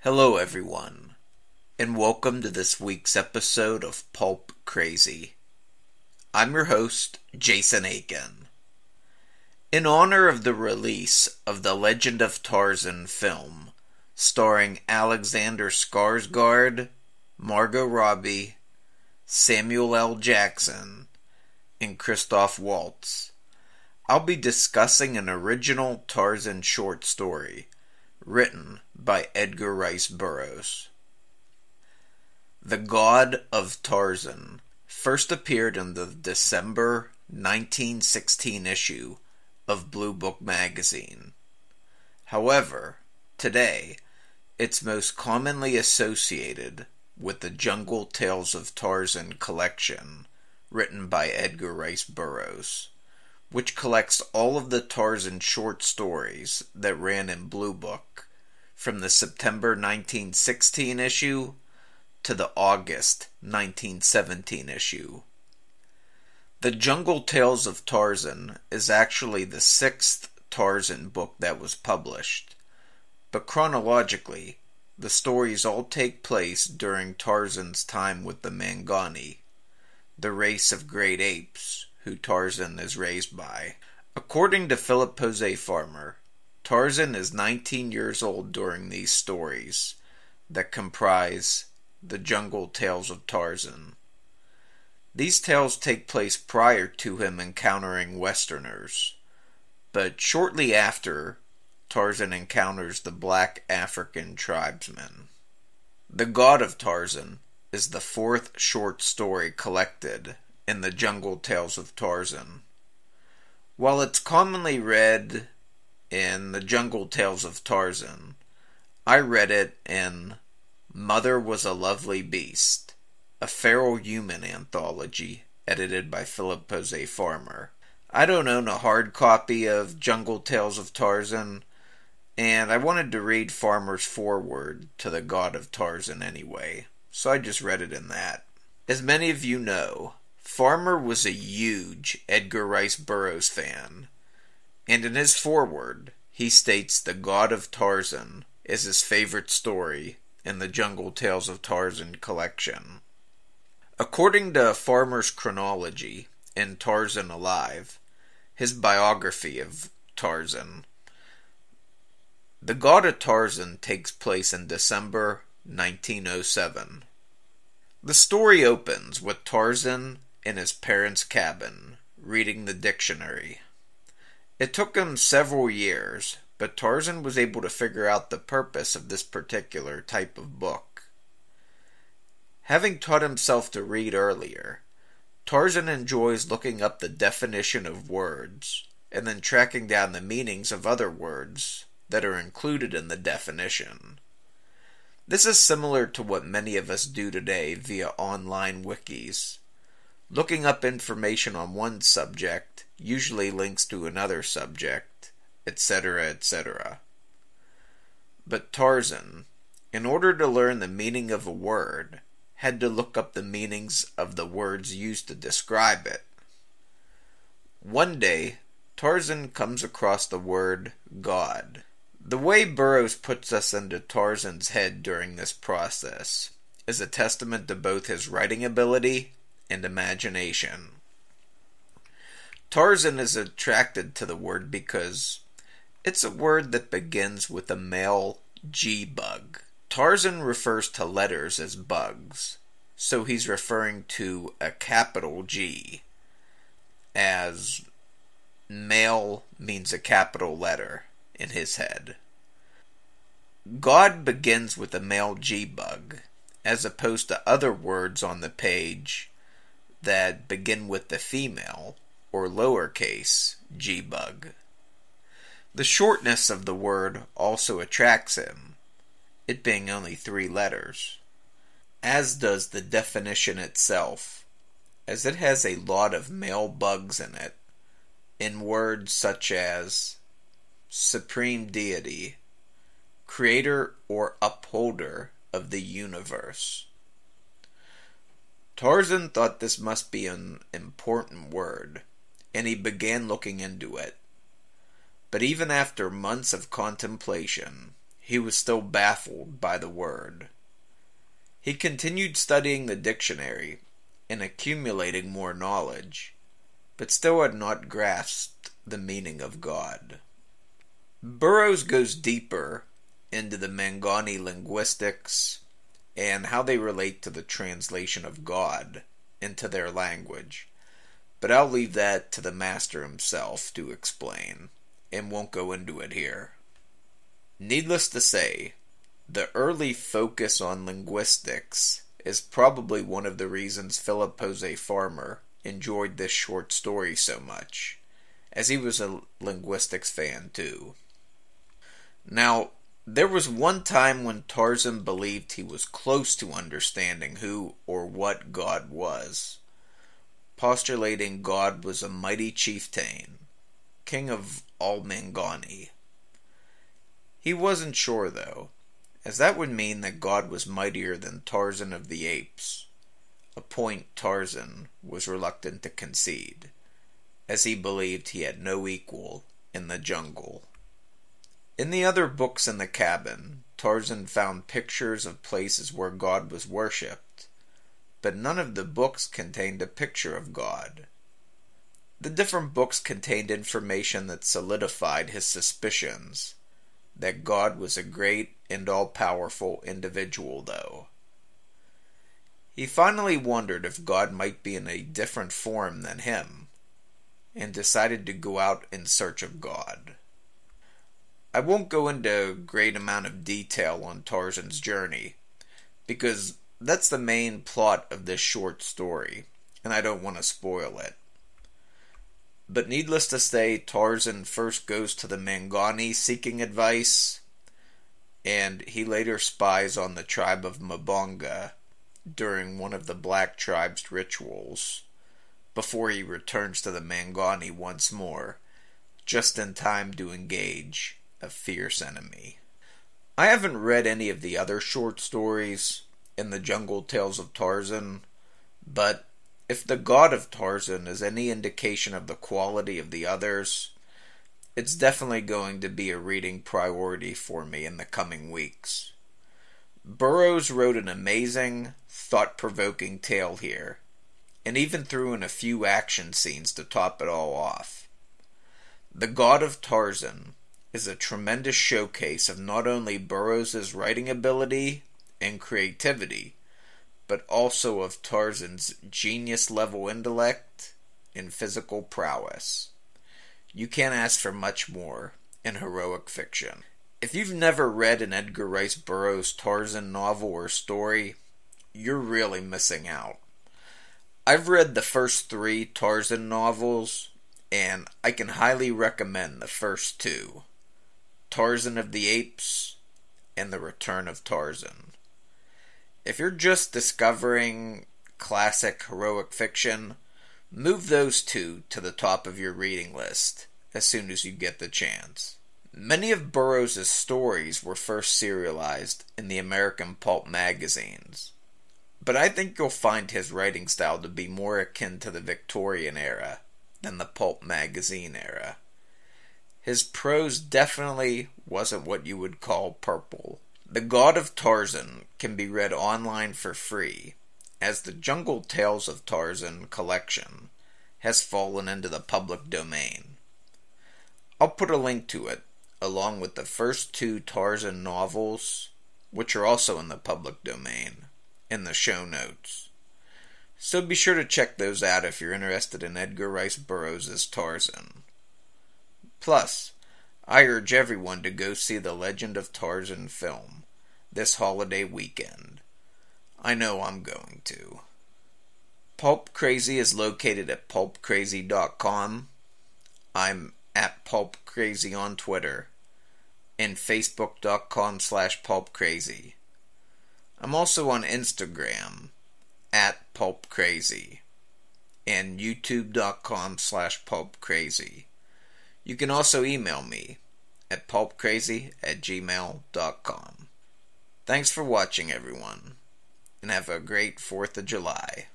Hello everyone, and welcome to this week's episode of Pulp Crazy. I'm your host, Jason Aiken. In honor of the release of the Legend of Tarzan film, starring Alexander Skarsgård, Margot Robbie, Samuel L. Jackson, and Christoph Waltz, I'll be discussing an original Tarzan short story written by Edgar Rice Burroughs. The God of Tarzan first appeared in the December 1916 issue of Blue Book magazine. However, today, it's most commonly associated with the Jungle Tales of Tarzan collection written by Edgar Rice Burroughs, which collects all of the Tarzan short stories that ran in Blue Book from the September 1916 issue to the August 1917 issue. The Jungle Tales of Tarzan is actually the sixth Tarzan book that was published, but chronologically, the stories all take place during Tarzan's time with the Mangani, the race of great apes who Tarzan is raised by. According to Philip Jose Farmer, Tarzan is 19 years old during these stories that comprise the Jungle Tales of Tarzan. These tales take place prior to him encountering Westerners, but shortly after, Tarzan encounters the black African tribesmen. The God of Tarzan is the fourth short story collected in the Jungle Tales of Tarzan. While it's commonly read in the Jungle Tales of Tarzan, I read it in Mother Was a Lovely Beast, a feral human anthology edited by Philip Jose Farmer. I don't own a hard copy of Jungle Tales of Tarzan, and I wanted to read Farmer's foreword to the God of Tarzan anyway, so I just read it in that. As many of you know, Farmer was a huge Edgar Rice Burroughs fan, and in his foreword, he states the God of Tarzan is his favorite story in the Jungle Tales of Tarzan collection. According to Farmer's chronology in Tarzan Alive, his biography of Tarzan, the God of Tarzan takes place in December 1907. The story opens with Tarzan in his parents' cabin, reading the dictionary. It took him several years, but Tarzan was able to figure out the purpose of this particular type of book. Having taught himself to read earlier, Tarzan enjoys looking up the definition of words, and then tracking down the meanings of other words that are included in the definition. This is similar to what many of us do today via online wikis. Looking up information on one subject usually links to another subject, etc., etc. But Tarzan, in order to learn the meaning of a word, had to look up the meanings of the words used to describe it. One day, Tarzan comes across the word God. The way Burroughs puts us into Tarzan's head during this process is a testament to both his writing ability and imagination. Tarzan is attracted to the word because it's a word that begins with a male G-bug. Tarzan refers to letters as bugs, so he's referring to a capital G, as male means a capital letter in his head. God begins with a male G-bug, as opposed to other words on the page that begin with the female or lowercase G-bug. The shortness of the word also attracts him, it being only 3 letters, as does the definition itself, as it has a lot of male bugs in it, in words such as supreme deity, creator or upholder of the universe. Tarzan thought this must be an important word, and he began looking into it. But even after months of contemplation, he was still baffled by the word. He continued studying the dictionary and accumulating more knowledge, but still had not grasped the meaning of God. Burroughs goes deeper into the Mangani linguistics and how they relate to the translation of God into their language, but I'll leave that to the master himself to explain, and won't go into it here. Needless to say, the early focus on linguistics is probably one of the reasons Philip Jose Farmer enjoyed this short story so much, as he was a linguistics fan too. Now, there was one time when Tarzan believed he was close to understanding who or what God was, postulating God was a mighty chieftain, king of all Mangani. He wasn't sure though, as that would mean that God was mightier than Tarzan of the Apes, a point Tarzan was reluctant to concede, as he believed he had no equal in the jungle. In the other books in the cabin, Tarzan found pictures of places where God was worshipped, but none of the books contained a picture of God. The different books contained information that solidified his suspicions that God was a great and all-powerful individual, though. He finally wondered if God might be in a different form than him, and decided to go out in search of God. I won't go into a great amount of detail on Tarzan's journey, because that's the main plot of this short story, and I don't want to spoil it. But needless to say, Tarzan first goes to the Mangani seeking advice, and he later spies on the tribe of Mbonga during one of the Black Tribe's rituals, before he returns to the Mangani once more, just in time to engage a fierce enemy. I haven't read any of the other short stories in the Jungle Tales of Tarzan, but if the God of Tarzan is any indication of the quality of the others, it's definitely going to be a reading priority for me in the coming weeks. Burroughs wrote an amazing, thought-provoking tale here, and even threw in a few action scenes to top it all off. The God of Tarzan is a tremendous showcase of not only Burroughs' writing ability and creativity, but also of Tarzan's genius-level intellect and physical prowess. You can't ask for much more in heroic fiction. If you've never read an Edgar Rice Burroughs Tarzan novel or story, you're really missing out. I've read the first 3 Tarzan novels, and I can highly recommend the first 2, Tarzan of the Apes and The Return of Tarzan. If you're just discovering classic heroic fiction, move those 2 to the top of your reading list as soon as you get the chance. Many of Burroughs' stories were first serialized in the American Pulp magazines, but I think you'll find his writing style to be more akin to the Victorian era than the Pulp magazine era. His prose definitely wasn't what you would call purple. The God of Tarzan can be read online for free, as the Jungle Tales of Tarzan collection has fallen into the public domain. I'll put a link to it, along with the first 2 Tarzan novels, which are also in the public domain, in the show notes. So be sure to check those out if you're interested in Edgar Rice Burroughs' Tarzan. Plus, I urge everyone to go see the Legend of Tarzan film this holiday weekend. I know I'm going to. Pulp Crazy is located at pulpcrazy.com. I'm at Pulp Crazy on Twitter and facebook.com/pulpcrazy. I'm also on Instagram at Pulp Crazy and youtube.com/pulpcrazy. You can also email me at pulpcrazy@gmail.com. Thanks for watching, everyone, and have a great 4th of July.